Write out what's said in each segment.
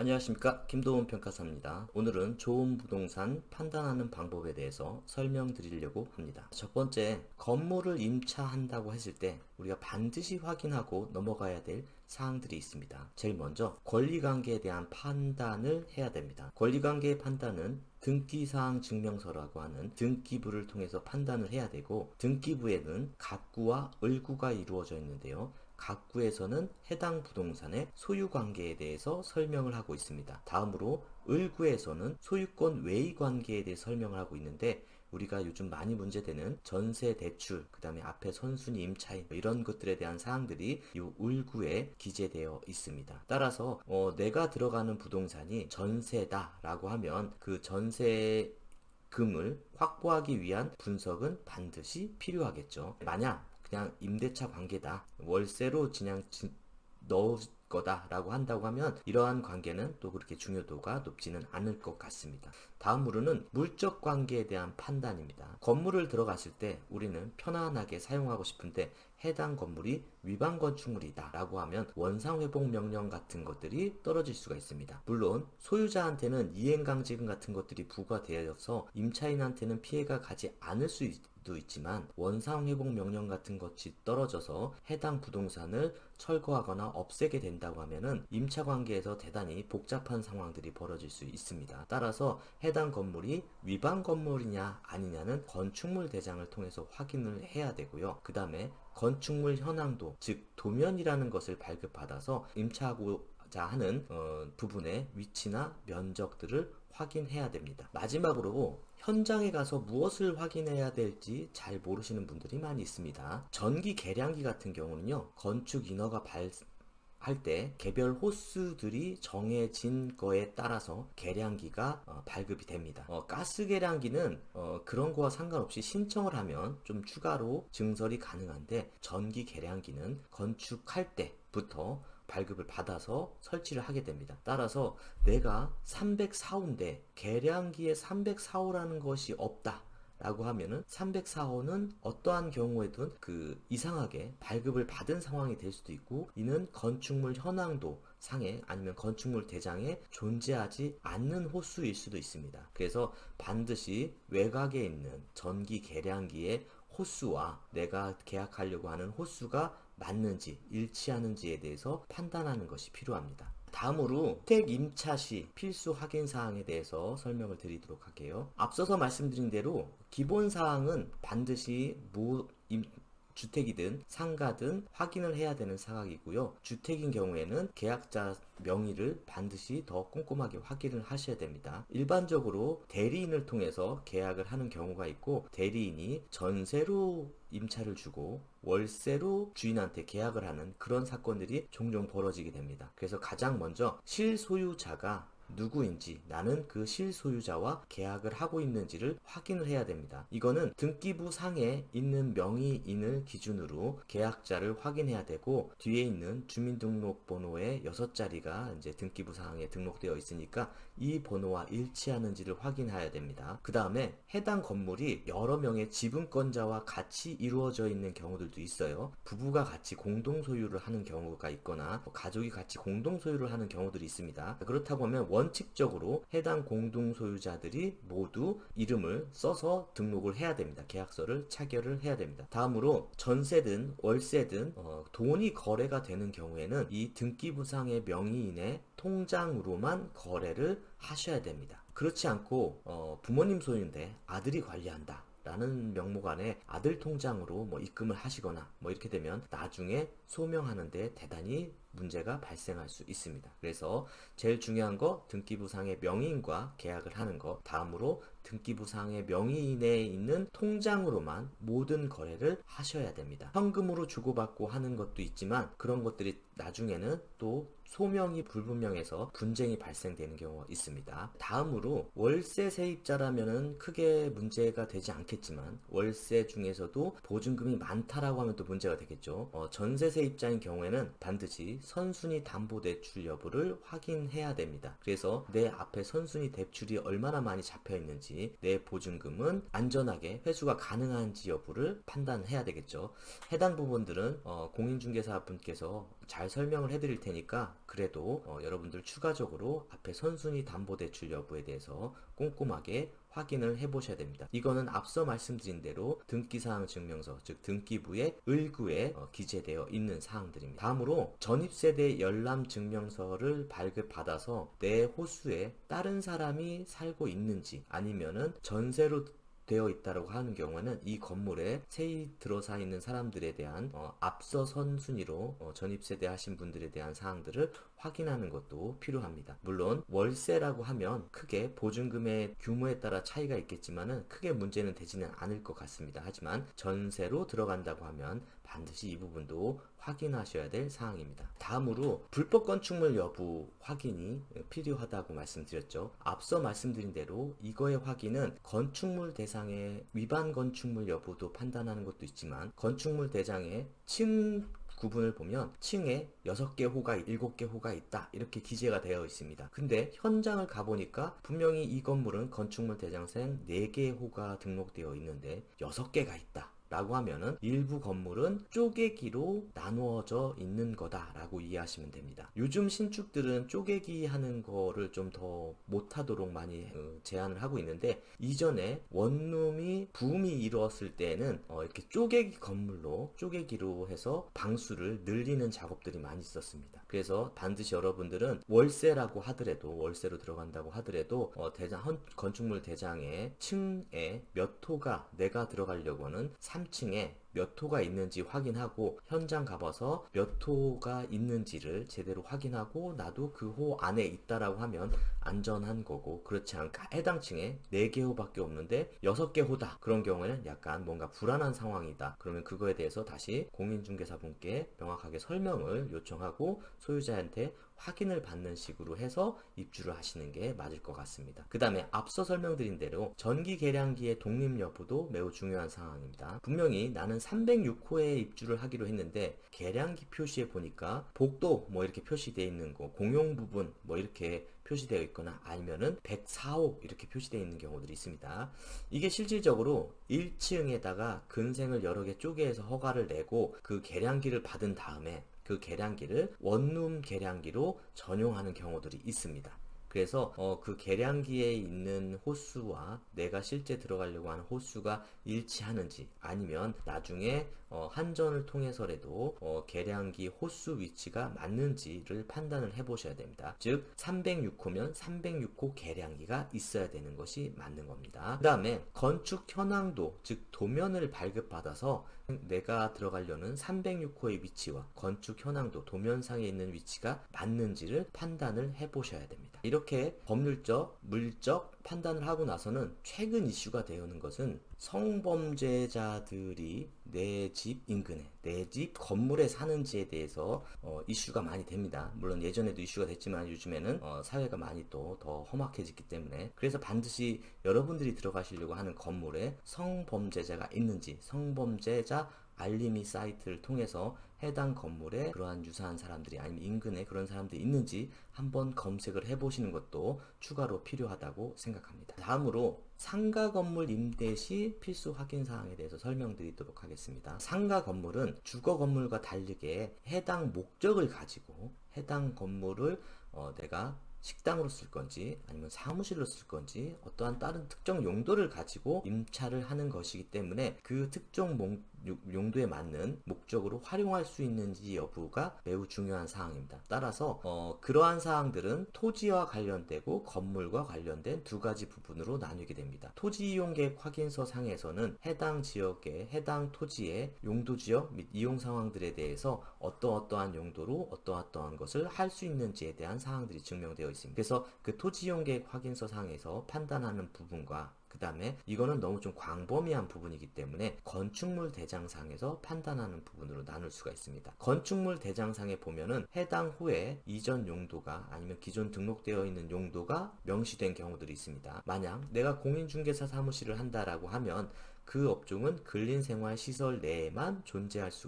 안녕하십니까, 김도훈 평가사입니다. 오늘은 좋은 부동산 판단하는 방법에 대해서 설명드리려고 합니다. 첫 번째, 건물을 임차한다고 했을 때 우리가 반드시 확인하고 넘어가야 될 사항들이 있습니다. 제일 먼저 권리관계에 대한 판단을 해야 됩니다. 권리관계의 판단은 등기사항 증명서라고 하는 등기부를 통해서 판단을 해야 되고, 등기부에는 갑구와 을구가 이루어져 있는데요. 갑구에서는 해당 부동산의 소유관계에 대해서 설명을 하고 있습니다. 다음으로 을구에서는 소유권 외의 관계에 대해 설명을 하고 있는데, 우리가 요즘 많이 문제되는 전세 대출, 그 다음에 앞에 선순위 임차인, 이런 것들에 대한 사항들이 이 을구에 기재되어 있습니다. 따라서 내가 들어가는 부동산이 전세다 라고 하면 그 전세 금을 확보하기 위한 분석은 반드시 필요하겠죠. 만약 그냥 임대차 관계다, 월세로 그냥 넣을 거다 라고 한다고 하면 이러한 관계는 또 그렇게 중요도가 높지는 않을 것 같습니다. 다음으로는 물적 관계에 대한 판단입니다. 건물을 들어갔을 때 우리는 편안하게 사용하고 싶은데 해당 건물이 위반 건축물이다 라고 하면 원상회복 명령 같은 것들이 떨어질 수가 있습니다. 물론 소유자한테는 이행강제금 같은 것들이 부과되어서 임차인한테는 피해가 가지 않을 수도 있지만, 원상회복 명령 같은 것이 떨어져서 해당 부동산을 철거하거나 없애게 된다고 하면은 임차관계에서 대단히 복잡한 상황들이 벌어질 수 있습니다. 따라서 해당 건물이 위반 건물이냐 아니냐는 건축물 대장을 통해서 확인을 해야 되고요. 그 다음에 건축물 현황도, 즉 도면이라는 것을 발급받아서 임차하고자 하는 부분의 위치나 면적들을 확인해야 됩니다. 마지막으로 현장에 가서 무엇을 확인해야 될지 잘 모르시는 분들이 많이 있습니다. 전기 계량기 같은 경우는요, 건축 인허가 할 때 개별 호수들이 정해진 거에 따라서 계량기가 발급이 됩니다. 가스 계량기는 그런 거와 상관없이 신청을 하면 좀 추가로 증설이 가능한데, 전기 계량기는 건축할 때부터 발급을 받아서 설치를 하게 됩니다. 따라서 내가 304호인데 계량기에 304호라는 것이 없다 라고 하면은 304호는 어떠한 경우에든 이상하게 발급을 받은 상황이 될 수도 있고, 이는 건축물 현황도 상에 아니면 건축물 대장에 존재하지 않는 호수일 수도 있습니다. 그래서 반드시 외곽에 있는 전기 계량기의 호수와 내가 계약하려고 하는 호수가 맞는지 일치하는지에 대해서 판단하는 것이 필요합니다. 다음으로 주택 임차 시 필수 확인 사항에 대해서 설명을 드리도록 할게요. 앞서서 말씀드린 대로 기본 사항은 반드시 주택이든 상가든 확인을 해야 되는 사항이고요. 주택인 경우에는 계약자 명의를 반드시 더 꼼꼼하게 확인을 하셔야 됩니다. 일반적으로 대리인을 통해서 계약을 하는 경우가 있고, 대리인이 전세로 임차를 주고 월세로 주인한테 계약을 하는 그런 사건들이 종종 벌어지게 됩니다. 그래서 가장 먼저 실소유자가 누구인지, 나는 그 실소유자와 계약을 하고 있는지를 확인을 해야 됩니다. 이거는 등기부 상에 있는 명의인을 기준으로 계약자를 확인해야 되고, 뒤에 있는 주민등록번호의 6자리가 이제 등기부 상에 등록되어 있으니까 이 번호와 일치하는지를 확인해야 됩니다. 그 다음에 해당 건물이 여러 명의 지분권자와 같이 이루어져 있는 경우들도 있어요. 부부가 같이 공동 소유를 하는 경우가 있거나 가족이 같이 공동 소유를 하는 경우들이 있습니다. 그렇다고 하면 원칙적으로 해당 공동 소유자들이 모두 이름을 써서 등록을 해야 됩니다. 계약서를 차결을 해야 됩니다. 다음으로 전세든 월세든 돈이 거래가 되는 경우에는 이 등기부상의 명의인의 통장으로만 거래를 하셔야 됩니다. 그렇지 않고 부모님 소유인데 아들이 관리한다 라는 명목 안에 아들 통장으로 입금을 하시거나 이렇게 되면 나중에 소명하는데 대단히 문제가 발생할 수 있습니다. 그래서 제일 중요한 거, 등기부상의 명의인과 계약을 하는 거. 다음으로 등기부상의 명의인에 있는 통장으로만 모든 거래를 하셔야 됩니다. 현금으로 주고받고 하는 것도 있지만 그런 것들이 나중에는 또 소명이 불분명해서 분쟁이 발생되는 경우가 있습니다. 다음으로 월세 세입자라면은 크게 문제가 되지 않겠지만, 월세 중에서도 보증금이 많다라고 하면 또 문제가 되겠죠. 전세 세입자인 경우에는 반드시 선순위 담보대출 여부를 확인해야 됩니다. 그래서 내 앞에 선순위 대출이 얼마나 많이 잡혀 있는지, 내 보증금은 안전하게 회수가 가능한지 여부를 판단해야 되겠죠. 해당 부분들은 공인중개사 분께서 잘 설명을 해드릴 테니까 그래도 여러분들 추가적으로 앞에 선순위 담보대출 여부에 대해서 꼼꼼하게 확인을 해 보셔야 됩니다. 이거는 앞서 말씀드린 대로 등기사항 증명서, 즉 등기부의 을구에 기재되어 있는 사항들입니다. 다음으로 전입세대 열람 증명서를 발급받아서 내 호수에 다른 사람이 살고 있는지 아니면은 전세로 되어 있다고 하는 경우는 이 건물에 세입 들어서 있는 사람들에 대한 앞서 선순위로 전입세대 하신 분들에 대한 사항들을 확인하는 것도 필요합니다. 물론 월세라고 하면 크게 보증금의 규모에 따라 차이가 있겠지만은 크게 문제는 되지는 않을 것 같습니다. 하지만 전세로 들어간다고 하면 반드시 이 부분도 확인하셔야 될 사항입니다. 다음으로 불법 건축물 여부 확인이 필요하다고 말씀드렸죠. 앞서 말씀드린 대로 이거의 확인은 건축물 대상의 위반 건축물 여부도 판단하는 것도 있지만 건축물 대상의 층 구분을 보면 층에 6개 호가 7개 호가 있다 이렇게 기재가 되어 있습니다. 근데 현장을 가보니까 분명히 이 건물은 건축물 대장생 4개의 호가 등록되어 있는데 6개가 있다 라고 하면은 일부 건물은 쪼개기로 나누어져 있는 거다라고 이해하시면 됩니다. 요즘 신축들은 쪼개기 하는 거를 좀 더 못하도록 많이 제한을 하고 있는데 이전에 원룸이 붐이 이루었을 때는 이렇게 쪼개기 건물로 쪼개기로 해서 방수를 늘리는 작업들이 많이 있었습니다. 그래서 반드시 여러분들은 월세라고 하더라도 월세로 들어간다고 하더라도 건축물 대장의 층에 몇 호가 내가 들어가려고 하는 3층에 몇 호가 있는지 확인하고 현장 가봐서 몇 호가 있는지를 제대로 확인하고 나도 그 호 안에 있다라고 하면 안전한 거고 그렇지 않까 해당 층에 4개 호밖에 없는데 6개 호다 그런 경우에는 약간 뭔가 불안한 상황이다 그러면 그거에 대해서 다시 공인중개사분께 명확하게 설명을 요청하고 소유자한테 확인을 받는 식으로 해서 입주를 하시는 게 맞을 것 같습니다. 그 다음에 앞서 설명드린 대로 전기 계량기의 독립 여부도 매우 중요한 상황입니다. 분명히 나는 306호에 입주를 하기로 했는데 계량기 표시에 보니까 복도 뭐 이렇게 표시되어 있는 거 공용 부분 뭐 이렇게 표시되어 있거나 아니면은 104호 이렇게 표시되어 있는 경우들이 있습니다. 이게 실질적으로 1층에다가 근생을 여러 개 쪼개서 허가를 내고 그 계량기를 받은 다음에 그 계량기를 원룸 계량기로 전용하는 경우들이 있습니다. 그래서 그 계량기에 있는 호수와 내가 실제 들어가려고 하는 호수가 일치하는지 아니면 나중에 한전을 통해서라도 계량기 호수 위치가 맞는지를 판단을 해 보셔야 됩니다. 즉 306호면 306호 계량기가 있어야 되는 것이 맞는 겁니다. 그 다음에 건축 현황도 즉 도면을 발급받아서 내가 들어가려는 306호의 위치와 건축 현황도 도면상에 있는 위치가 맞는지를 판단을 해 보셔야 됩니다. 이렇게 법률적, 물적 판단을 하고 나서는 최근 이슈가 되는 것은 성범죄자들이 내 집 인근에, 내 집 건물에 사는지에 대해서 이슈가 많이 됩니다. 물론 예전에도 이슈가 됐지만 요즘에는 사회가 많이 또 더 험악해졌기 때문에 그래서 반드시 여러분들이 들어가시려고 하는 건물에 성범죄자가 있는지 성범죄자 알림이 사이트를 통해서 해당 건물에 그러한 유사한 사람들이 아니면 인근에 그런 사람들이 있는지 한번 검색을 해보시는 것도 추가로 필요하다고 생각합니다. 다음으로 상가 건물 임대 시 필수 확인 사항에 대해서 설명드리도록 하겠습니다. 상가 건물은 주거 건물과 다르게 해당 목적을 가지고 해당 건물을 내가 식당으로 쓸 건지 아니면 사무실로 쓸 건지 어떠한 다른 특정 용도를 가지고 임차를 하는 것이기 때문에 그 특정 용도에 맞는 목적으로 활용할 수 있는지 여부가 매우 중요한 사항입니다. 따라서 그러한 사항들은 토지와 관련되고 건물과 관련된 두 가지 부분으로 나뉘게 됩니다. 토지이용계획 확인서 상에서는 해당 지역의 해당 토지의 용도지역 및 이용 상황들에 대해서 어떠한 용도로 어떠한 것을 할 수 있는지에 대한 사항들이 증명되어 있습니다. 그래서 그 토지이용계획 확인서 상에서 판단하는 부분과 그 다음에 이거는 너무 좀 광범위한 부분이기 때문에 건축물 대장상에서 판단하는 부분으로 나눌 수가 있습니다. 건축물 대장상에 보면은 해당 후에 이전 용도가 아니면 기존 등록되어 있는 용도가 명시된 경우들이 있습니다. 만약 내가 공인중개사 사무실을 한다라고 하면 그 업종은 근린생활시설 내에만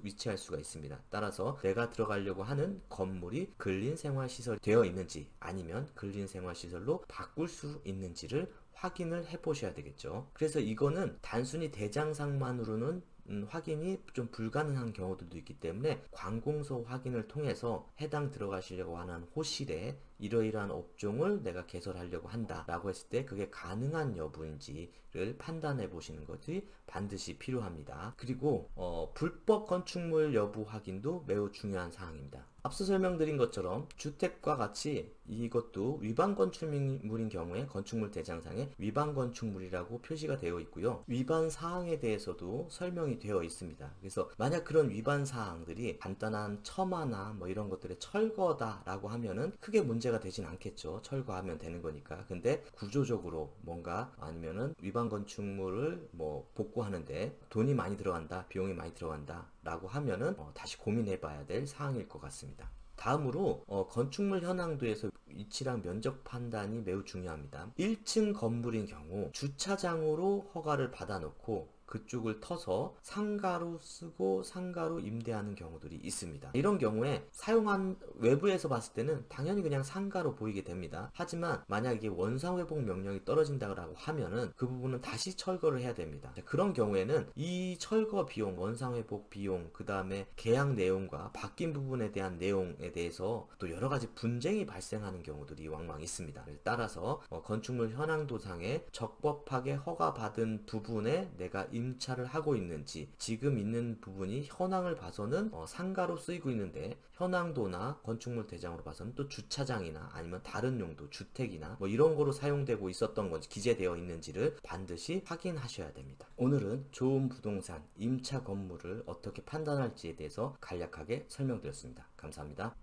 위치할 수가 있습니다. 따라서 내가 들어가려고 하는 건물이 근린생활시설 되어 있는지 아니면 근린생활시설로 바꿀 수 있는지를 확인을 해 보셔야 되겠죠. 그래서 이거는 단순히 대장상만으로는 확인이 좀 불가능한 경우들도 있기 때문에 관공서 확인을 통해서 해당 들어가시려고 하는 호실에 이러이러한 업종을 내가 개설하려고 한다 라고 했을 때 그게 가능한 여부인지를 판단해 보시는 것이 반드시 필요합니다. 그리고 불법 건축물 여부 확인도 매우 중요한 사항입니다. 앞서 설명드린 것처럼 주택과 같이 이것도 위반 건축물인 경우에 건축물 대장상에 위반 건축물이라고 표시가 되어 있고요. 위반 사항에 대해서도 설명이 되어 있습니다. 그래서 만약 그런 위반 사항들이 간단한 처마나 뭐 이런 것들의 철거다라고 하면은 크게 문제가 되진 않겠죠. 철거하면 되는 거니까. 근데 구조적으로 뭔가 아니면은 위반 건축물을 뭐 복구하는데 돈이 많이 들어간다, 비용이 많이 들어간다 라고 하면은 다시 고민해 봐야 될 사항일 것 같습니다. 다음으로 건축물 현황도에서 위치랑 면적 판단이 매우 중요합니다. 1층 건물인 경우 주차장으로 허가를 받아놓고 그쪽을 터서 상가로 쓰고 상가로 임대하는 경우들이 있습니다. 이런 경우에 사용한 외부에서 봤을 때는 당연히 그냥 상가로 보이게 됩니다. 하지만 만약에 원상회복 명령이 떨어진다고 하면은 그 부분은 다시 철거를 해야 됩니다. 그런 경우에는 이 철거 비용, 원상회복 비용, 그 다음에 계약 내용과 바뀐 부분에 대한 내용에 대해서 또 여러 가지 분쟁이 발생하는 경우들이 왕왕 있습니다. 따라서 건축물 현황도상에 적법하게 허가받은 부분에 내가 임차를 하고 있는지, 지금 있는 부분이 현황을 봐서는 상가로 쓰이고 있는데 현황도나 건축물 대장으로 봐서는 또 주차장이나 아니면 다른 용도, 주택이나 뭐 이런 거로 사용되고 있었던 건지 기재되어 있는지를 반드시 확인하셔야 됩니다. 오늘은 좋은 부동산, 임차 건물을 어떻게 판단할지에 대해서 간략하게 설명드렸습니다. 감사합니다.